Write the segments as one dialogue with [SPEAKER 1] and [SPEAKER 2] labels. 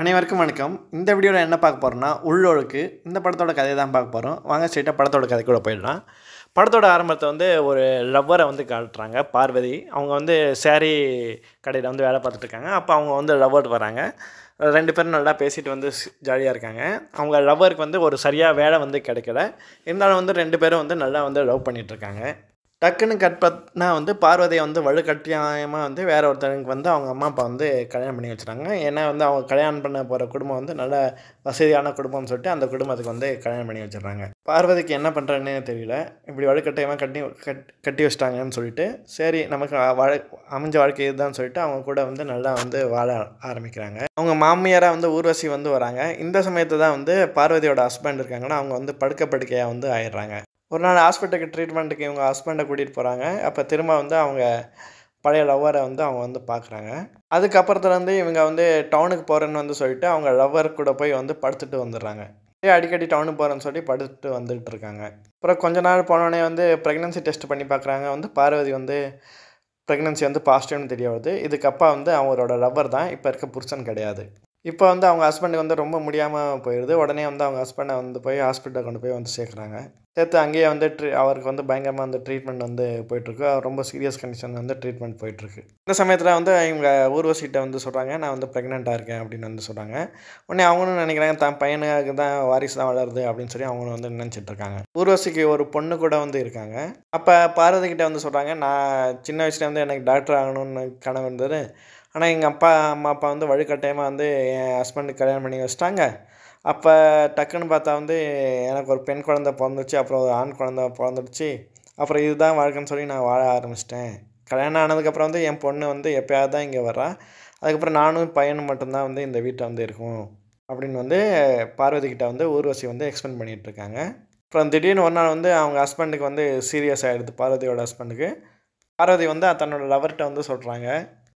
[SPEAKER 1] அனைவருக்கும் வணக்கம். இந்த வீடியோவில் என்ன பார்க்க போகிறோம்னா, உள்ளொழுக்கு. இந்த படத்தோட கதையை தான் பார்க்க போகிறோம். வாங்க ஸ்ட்ரெயிட்டாக படத்தோட கதைக்குள்ளே போயிடலாம். படத்தோட ஆரம்பத்தை ஒரு லவ்வரை காட்டுறாங்க. பார்வதி அவங்க சேரீ கடையில் வேலை பார்த்துட்டு இருக்காங்க. அப்போ அவங்க லவ்வர் வராங்க. 2 பேரும் நல்லா பேசிட்டு ஜாலியாக இருக்காங்க. அவங்க லவ்வருக்கு ஒரு சரியாக வேலை கிடைக்கல. இருந்தாலும் 2 பேரும் நல்லா லவ் பண்ணிகிட்ருக்காங்க. டக்குன்னு கட் பண்ணா பார்வதியை வலுக்கட்டாயமாக வேற ஒருத்தருக்கு அவங்க அம்மா அப்பா கல்யாணம் பண்ணி வச்சுட்டாங்க. ஏன்னா அவங்க கல்யாணம் பண்ண போகிற குடும்பம் நல்ல வசதியான குடும்பம்னு சொல்லிட்டு அந்த குடும்பத்துக்கு கல்யாணம் பண்ணி வச்சிடுறாங்க. பார்வதிக்கு என்ன பண்ணுறதுன்னே தெரியல. இப்படி வலுக்கட்டாயமாக கட்டி வச்சிட்டாங்கன்னு சொல்லிட்டு, சரி நமக்கு அமைஞ்ச வாழ்க்கை இதுதான் சொல்லிட்டு அவங்க கூட நல்லா வாழ ஆரம்பிக்கிறாங்க. அவங்க மாமியாராக ஊர்வசி வராங்க. இந்த சமயத்தை தான் பார்வதியோட ஹஸ்பண்ட் இருக்காங்கன்னா அவங்க படுக்கையாக ஆயிடுறாங்க. ஒரு நாள் ஹாஸ்பிட்டலுக்கு ட்ரீட்மெண்ட்டுக்கு இவங்க ஹஸ்பண்டை கூட்டிகிட்டு போகிறாங்க. அப்போ திரும்ப அவங்க பழைய லவ்வரை அவங்க பார்க்குறாங்க. அதுக்கப்புறத்துலேருந்து இவங்க டவுனுக்கு போகிறேன்னு சொல்லிட்டு அவங்க லவ்வர் கூட போய் படுத்துட்டு வந்துடுறாங்க. அடிக்கடி டவுனுக்கு போகிறேன்னு சொல்லி படுத்துட்டு வந்துட்டு இருக்காங்க. அப்புறம் கொஞ்ச நாள் போனோடனே ப்ரெக்னன்சி டெஸ்ட் பண்ணி பார்க்குறாங்க. பார்வதி ப்ரெக்னன்சி பாசிட்டிவ்னு தெரிய வருது. இதுக்கு அப்பா அவங்களோட லவ்வர் தான், இப்போ இருக்க புருஷன் கிடையாது. இப்போ அவங்க ஹஸ்பண்டுக்கு ரொம்ப முடியாமல் போயிடுது. உடனே அவங்க ஹஸ்பண்டை போய் ஹாஸ்பிட்டலில் கொண்டு போய் சேர்க்குறாங்க. சேர்த்து அங்கேயே அவருக்கு பயங்கரமாக ட்ரீட்மெண்ட் போயிட்டுருக்கு. அவர் ரொம்ப சீரியஸ் கண்டிஷன் ட்ரீட்மெண்ட் போயிட்டுருக்கு. இந்த சமயத்தில் இவங்க ஊர்வசிகிட்ட சொல்கிறாங்க, நான் ப்ரெக்னெண்ட்டாக இருக்கேன் அப்படின்னு சொல்கிறாங்க. உடனே அவங்களும் நினைக்கிறாங்க தான் பையனுக்கு தான் வாரிசு தான் வளருது அப்படின்னு சொல்லி அவங்களும் நினச்சிட்ருக்காங்க. ஊர்வசிக்கு ஒரு பொண்ணு கூட இருக்காங்க. அப்போ பார்வதிக்கிட்ட சொல்கிறாங்க, நான் சின்ன வயசுல எனக்கு டாக்டர் ஆகணும்னு கனவு இருந்தது. ஆனால் எங்கள் அப்பா அம்மா அப்பா வலுக்கட்டாயமாக என் ஹஸ்பண்டுக்கு கல்யாணம் பண்ணி வச்சிட்டாங்க. அப்போ டக்குன்னு பார்த்தா எனக்கு ஒரு பெண் குழந்தை பிறந்துச்சு. அப்புறம் ஒரு ஆண் குழந்தை பிறந்துடுச்சு. அப்புறம் இதுதான் வாழ்க்கைன்னு சொல்லி நான் வாழ ஆரம்பிச்சிட்டேன். கல்யாணம் ஆனதுக்கப்புறம் என் பொண்ணு எப்போயாவது தான் இங்கே வர்றா. அதுக்கப்புறம் நானும் பையனும் மட்டும்தான் இந்த வீட்டை இருக்கும் அப்படின்னு பார்வதிக்கிட்ட ஊர்வசி எக்ஸ்பிளைன் பண்ணிகிட்ருக்காங்க. அப்புறம் திடீர்னு ஒரு நாள் அவங்க ஹஸ்பண்டுக்கு சீரியஸ் ஆகிடுது. பார்வதியோட ஹஸ்பண்டுக்கு. பார்வதி தன்னோட லவர்கிட்ட சொல்கிறாங்க,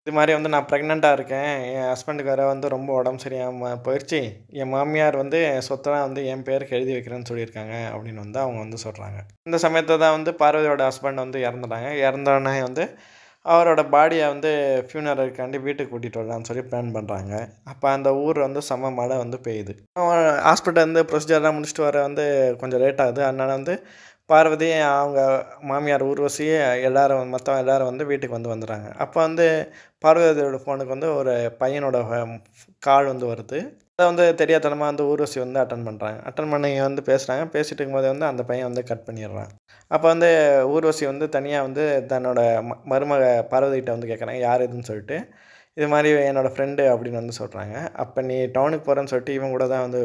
[SPEAKER 1] இது மாதிரி நான் ப்ரெக்னெண்ட்டாக இருக்கேன். என் ஹஸ்பண்டுக்கு வேறு ரொம்ப உடம்பு சரியாமல் போயிடுச்சு. என் மாமியார் என் சொத்தெல்லாம் என் பேருக்கு எழுதி வைக்கிறேன்னு சொல்லியிருக்காங்க அப்படின்னு அவங்க சொல்கிறாங்க. இந்த சமயத்தை தான் பார்வதியோட ஹஸ்பண்ட் இறந்துட்டாங்க. இறந்தோடனே அவரோட பாடியை ஃபியூனரலுக்காண்டி வீட்டுக்கு கூட்டிகிட்டு வரலான்னு சொல்லி பிளான் பண்ணுறாங்க. அப்போ அந்த ஊர் செம்ம மழை பெய்யுது. ஹாஸ்பிட்டல் ப்ரொசீஜர்லாம் முடிச்சுட்டு வர கொஞ்சம் லேட் ஆகுது. அதனால் பார்வதி அவங்க மாமியார் ஊர்வசி எல்லோரும் மற்றவங்க எல்லோரும் வீட்டுக்கு வந்துடுறாங்க. அப்போ பார்வதியோட ஃபோனுக்கு ஒரு பையனோட கால் வருது. அதை தெரியாதனமாக ஊர்வசி அட்டன் பண்ணுறாங்க. அட்டன் பண்ணி பேசுகிறாங்க. பேசிகிட்டு இருக்கும்போது அந்த பையன் கட் பண்ணிடுறான். அப்போ ஊர்வசி தனியாக தன்னோட மருமக பார்வதிகிட்ட கேட்குறாங்க, யார் இதுன்னு சொல்லிட்டு. இது மாதிரி என்னோடய ஃப்ரெண்டு அப்படின்னு சொல்கிறாங்க. அப்போ நீ டவுனுக்கு போகிறேன்னு சொல்லிட்டு இவங்க கூட தான்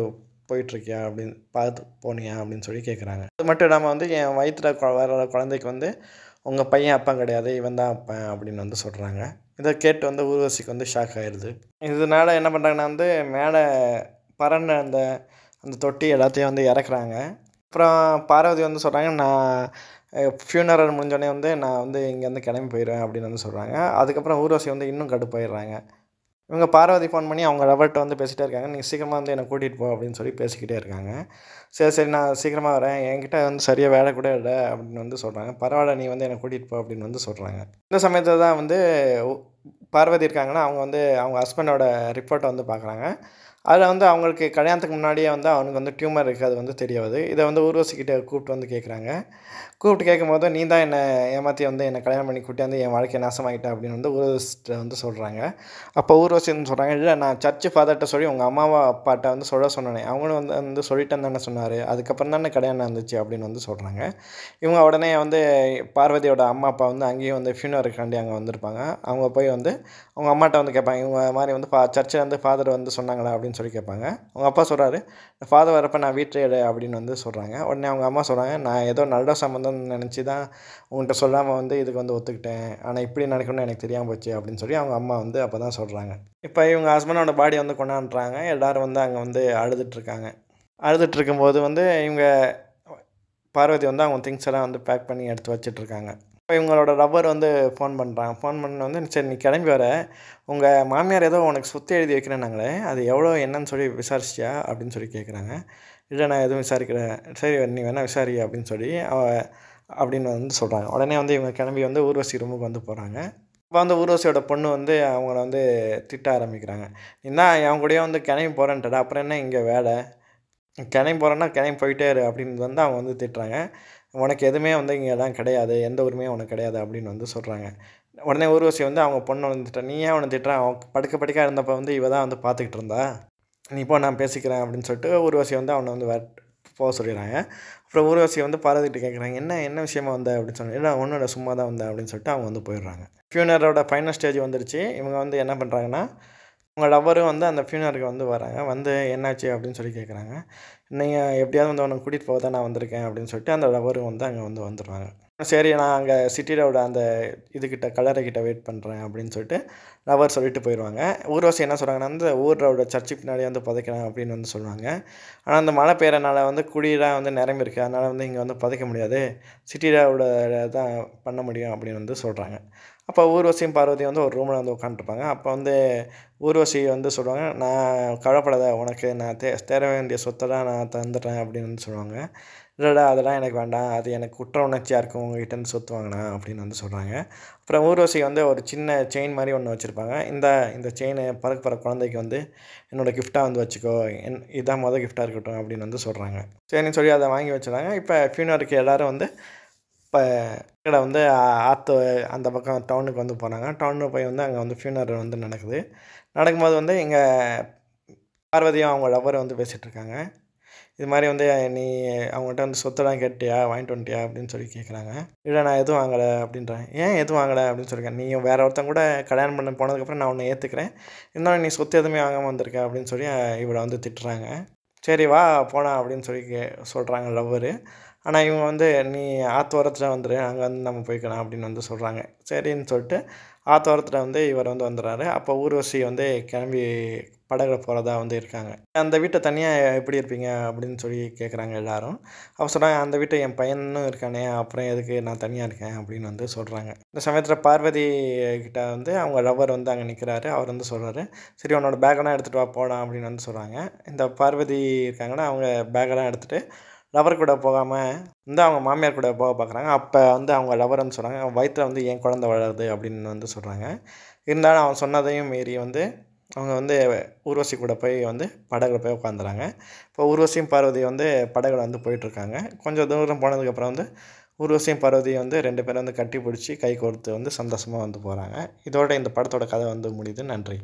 [SPEAKER 1] போயிட்டுருக்கியா அப்படின்னு பார்த்து போனியா அப்படின்னு சொல்லி கேட்குறாங்க. அது மட்டும் இல்லாமல் என் வயிற்றில் வர குழந்தைக்கு உங்கள் பையன் அப்பா கிடையாது, இவன் தான் அப்பன் அப்படின்னு சொல்கிறாங்க. இதை கேட்டு ஊர்வசிக்கு ஷாக் ஆகிடுது. இதனால் என்ன பண்ணுறாங்கன்னா மேலே பறந்த அந்த தொட்டி எல்லாத்தையும் இறக்குறாங்க. அப்புறம் பார்வதி சொல்கிறாங்க, நான் ஃபியூனரல் முடிஞ்சோடனே நான் இங்கேருந்து கிளம்பி போயிடுவேன் அப்படின்னு சொல்கிறாங்க. அதுக்கப்புறம் ஊர்வசி இன்னும் கடுப்பாயிடுறாங்க. இவங்க பார்வதி ஃபோன் பண்ணி அவங்க லவர்கிட்ட பேசிகிட்டே இருக்காங்க. நீங்கள் சீக்கிரமாக என்னை கூட்டிகிட்டு போ அப்படின்னு சொல்லி பேசிக்கிட்டே இருக்காங்க. சரி சரி நான் சீக்கிரமாக வரேன், என்கிட்ட சரியாக வேலை கூட இல்லை அப்படின்னு சொல்கிறாங்க. பரவாயில்ல நீ என்னை கூட்டிகிட்டு போ அப்படின்னு சொல்கிறாங்க. இந்த சமயத்தில் தான் பார்வதி இருக்காங்கன்னா அவங்க அவங்க ஹஸ்பண்டோட ரிப்போர்ட்டை பார்க்குறாங்க. அதில் அவங்களுக்கு கல்யாணத்துக்கு முன்னாடியே அவனுக்கு டியூமர் இருக்குது, அது தெரிய வருது. இதை ஊர்வசிக்கிட்ட கூப்பிட்டு கேட்குறாங்க. கூப்பிட்டு கேட்கும்போது, நீ தான் என்னை ஏமாற்றி என்னை கல்யாணம் பண்ணி கூட்டி என் வாழ்க்கையை நாசமாகிட்டேன் அப்படின்னு ஊர்வசிட்ட சொல்கிறாங்க. அப்போ ஊர்வசின்னு சொல்கிறாங்க, இல்லை நான் சர்ச்சு ஃபாதர்கிட்ட சொல்லி உங்கள் அம்மாவா அப்பாட்ட சொல்ல சொன்னேனே, அவங்களும் சொல்லிட்டேன்னு தானே சொன்னார், அதுக்கப்புறம் தானே கல்யாணம் இருந்துச்சு அப்படின்னு சொல்கிறாங்க. இவங்க உடனே பார்வதியோட அம்மா அப்பா அங்கேயும் ஃபியூனருக்காண்டி அங்கே வந்திருப்பாங்க. அவங்க போய் அவங்க அம்மாட்ட கேட்பாங்க, இவங்க மாதிரி சர்ச்சில் ஃபாதர் சொன்னாங்களா அப்படின்னு சொல்லி கேட்பாங்க. அவங்க அப்பா சொல்கிறாரு, ஃபாதர் வரப்போ நான் வீட்டில் இல்லை அப்படின்னு சொல்கிறாங்க. உடனே அவங்க அம்மா சொல்கிறாங்க, நான் ஏதோ நல்ல சம்மந்தம் நினச்சி தான் உங்கள்கிட்ட சொல்லாமல் இதுக்கு ஒத்துக்கிட்டேன், ஆனால் இப்படி நடக்கணும்னு எனக்கு தெரியாமல் போச்சு அப்படின்னு சொல்லி அவங்க அம்மா அப்போ தான் சொல்கிறாங்க. இப்போ இவங்க ஹஸ்பண்டோட பாடி கொண்டாடுறாங்க. எல்லோரும் அங்கே அழுதுட்ருக்காங்க. அழுதுட்ருக்கும்போது இவங்க பார்வதி அவங்க திங்ஸ் எல்லாம் பேக் பண்ணி எடுத்து வச்சிட்ருக்காங்க. இப்போ இவங்களோட லவ்வர் ஃபோன் பண்ணுறாங்க. ஃபோன் பண்ண சரி நீ கிளம்பி வர, உங்கள் மாமியார் ஏதோ உனக்கு சொத்து எழுதி வைக்கிறேன்னாங்களே, அது எவ்வளோ என்னன்னு சொல்லி விசாரிச்சியா அப்படின்னு சொல்லி கேட்குறாங்க. இல்லை நான் எதுவும் விசாரிக்கிறேன், சரி நீ வேணால் விசாரி அப்படின்னு சொல்லி அப்படின்னு சொல்கிறாங்க. உடனே இவங்க கிளம்பி ஊர்வசி ரூமுக்கு போகிறாங்க. அப்போ வந்து ஊர்வசியோட பொண்ணு வந்து அவங்கள வந்து திட்ட ஆரம்பிக்கிறாங்க. "என்ன என் கூடயே வந்து கிளம்பி போகிறேன்ட்டடா, அப்புறம் என்ன இங்கே வேலை? கிளம்பி போகிறேன்னா கிளம்பி போயிட்டே இரு" அப்படின்னு வந்து அவங்க வந்து திட்டுறாங்க. "உனக்கு எதுவுமே வந்து இங்கேலாம் கிடையாது, எந்த உரிமையும் உனக்கு கிடையாது" அப்படின்னு வந்து சொல்கிறாங்க. உடனே ஊர்வசி வந்து அவங்க பொண்ண வந்து திட்டுறா. "நீ ஏன் அவன திட்டுற? அவன் படுக்க படுக்கையா இருந்தப்போ வந்து இவ தான் வந்து பார்த்துக்கிட்டு இருந்தா. நீ போ நான் பேசிக்கிறேன்" அப்படின்னு சொல்லிட்டு ஊர்வசி வந்து அவனை வந்து போக சொல்லிடுறாங்க. அப்புறம் ஊர்வசி வந்து பார்வதிகிட்ட கேட்குறாங்க, "என்ன என்ன விஷயமா வந்த?" அப்படின்னு சொன்னேன். "இல்லை ஒன்றும் இல்லை, சும்மா தான் வந்தேன்" அப்படின்னு சொல்லிட்டு அவங்க வந்து போயிடுறாங்க. ஃபியூனரோட ஃபைனல் ஸ்டேஜ் வந்துருச்சு. இவங்க வந்து என்ன பண்ணுறாங்கன்னா, உங்க லவ்வரும் வந்து அந்த ஃபியூனருக்கு வந்து வராங்க. வந்து "என்னாச்சு?" அப்படின்னு சொல்லி கேட்குறாங்க. "நீங்கள் எப்படியாவது வந்து உன்னை கூட்டிகிட்டு போக தான் நான் வந்திருக்கேன்" அப்படின்னு சொல்லிட்டு அந்த லவ்வரும் வந்து அங்கே வந்து வந்துடுவாங்க. சரி நான் அங்கே சிட்டியோட அந்த இதுக்கிட்ட கல்லறைக்கிட்ட வெயிட் பண்ணுறேன் அப்படின்னு சொல்லிட்டு லவர் சொல்லிட்டு போயிடுவாங்க. ஊர்வசி என்ன சொல்கிறாங்கன்னா, அந்த ஊரோட சர்ச்சுக்கு பின்னாடி வந்து புதைக்கிறேன் அப்படின்னு வந்து சொல்லுவாங்க. ஆனால் அந்த மழை பெய்யறனால வந்து குழிலாம் வந்து நிரம்பியிருக்கு. அதனால் வந்து இங்கே வந்து புதைக்க முடியாது. சிட்டியோட தான் பண்ண முடியும் அப்படின்னு வந்து சொல்கிறாங்க. அப்போ ஊர்வசியும் பார்வதியும் வந்து ஒரு ரூமில் வந்து உட்காந்துருப்பாங்க. அப்போ வந்து ஊர்வசி வந்து சொல்லுவாங்க, "நான் கவலைப்படாத, உனக்கு நான் தேர வேண்டிய சொத்தெல்லாம் நான் தந்துடுறேன்" அப்படின்னு வந்து சொல்லுவாங்க. "இல்லைடா அதெல்லாம் எனக்கு வேண்டாம். அது எனக்கு குற்ற உணர்ச்சியாக இருக்கும் உங்ககிட்டேருந்து சொத்து வாங்கினா" அப்படின்னு வந்து சொல்கிறாங்க. அப்புறம் ஊர்வசி வந்து ஒரு சின்ன செயின் மாதிரி ஒன்று வச்சுருப்பாங்க. இந்த செயினு பிறக்க போகிற குழந்தைக்கு வந்து என்னோடய கிஃப்ட்டாக வந்து வச்சுக்கோ. இதான் மொதல் கிஃப்ட்டாக இருக்கட்டும் அப்படின்னு வந்து சொல்கிறாங்க. சரின்னு சொல்லி அதை வாங்கி வச்சுறாங்க. இப்போ ஃபியூனருக்கு எல்லோரும் வந்து இப்போ வந்து ஆற்று அந்த பக்கம் டவுனுக்கு வந்து போனாங்க. டவுனுக்கு போய் வந்து அங்கே வந்து ஃபியூனரல் வந்து நடக்குது. நடக்கும்போது வந்து இங்கே பார்வதியும் அவங்க லவ்வர் வந்து பேசிகிட்ருக்காங்க. இது மாதிரி வந்து "நீ அவங்ககிட்ட வந்து சொத்தெல்லாம் கேட்டியா? வாங்கிட்டு வந்துட்டியா?" அப்படின்னு சொல்லி கேட்குறாங்க. "இல்லை நான் எதுவும் வாங்கலை" அப்படின்றாங்க. "ஏன் எதுவும் வாங்கலை?" அப்படின்னு சொல்லியிருக்கேன். "நீ வேற ஒருத்தன் கூட கல்யாணம் பண்ண போனதுக்கப்புறம் நான் உன்னை ஏற்றுக்கிறேன். இருந்தாலும் நீ சொத்து எதுவுமே வாங்காமல் வந்திருக்க" அப்படின்னு சொல்லி இவளை வந்து திட்டுறாங்க. "சரி வா போலாம்" அப்படின்னு சொல்லி சொல்கிறாங்க லவ்வரு. ஆனால் இவங்க வந்து "நீ ஆத்தோரத்தில் வந்துரு, அங்கே வந்து நம்ம போய்க்கலாம்" அப்படின்னு வந்து சொல்கிறாங்க. சரின்னு சொல்லிட்டு ஆத்தோரத்தில் வந்து இவர் வந்து வந்துடுறாரு. அப்போ ஊர்வசி வந்து கிளம்பி படகுல போகிறதா வந்து இருக்காங்க. "அந்த வீட்டை தனியாக எப்படி இருப்பீங்க?" அப்படின்னு சொல்லி கேட்குறாங்க எல்லாரும். அப்போ சொல்கிறாங்க, "அந்த வீட்டை என் பையனும் இருக்கானே, அப்புறம் எதுக்கு நான் தனியாக இருக்கேன்" அப்படின்னு வந்து சொல்கிறாங்க. இந்த சமயத்தில் பார்வதி கிட்ட வந்து அவங்க லவ்வர் வந்து அங்கே நிற்கிறாரு. அவர் வந்து சொல்கிறாரு, "சரி உன்னோட பேக்கெல்லாம் எடுத்துகிட்டு வா போகலாம்" அப்படின்னு வந்து சொல்கிறாங்க. இந்த பார்வதி இருக்காங்கன்னா அவங்க பேக்கெல்லாம் எடுத்துகிட்டு லவர் கூட போகாமல் வந்து அவங்க மாமியார் கூட போக பார்க்குறாங்க. அப்போ வந்து அவங்க லவர் வந்து சொல்கிறாங்க, "வயிற்றில் வந்து என் குழந்தை வளருது" அப்படின்னு வந்து சொல்கிறாங்க. இருந்தாலும் அவன் சொன்னதையும் மீறி வந்து அவங்க வந்து ஊர்வசி கூட போய் வந்து படகுல போய் உட்காந்துறாங்க. இப்போ ஊர்வசியும் பார்வதியும் வந்து படகுல வந்து போயிட்டுருக்காங்க. கொஞ்சம் தூரம் போனதுக்கப்புறம் வந்து ஊர்வசியும் பார்வதியும் வந்து 2 பேரும் வந்து கட்டி பிடிச்சி கை கோர்த்து வந்து சந்தோஷமாக வந்து போகிறாங்க. இதோட இந்த படத்தோட கதை வந்து முடியுது. நன்றி.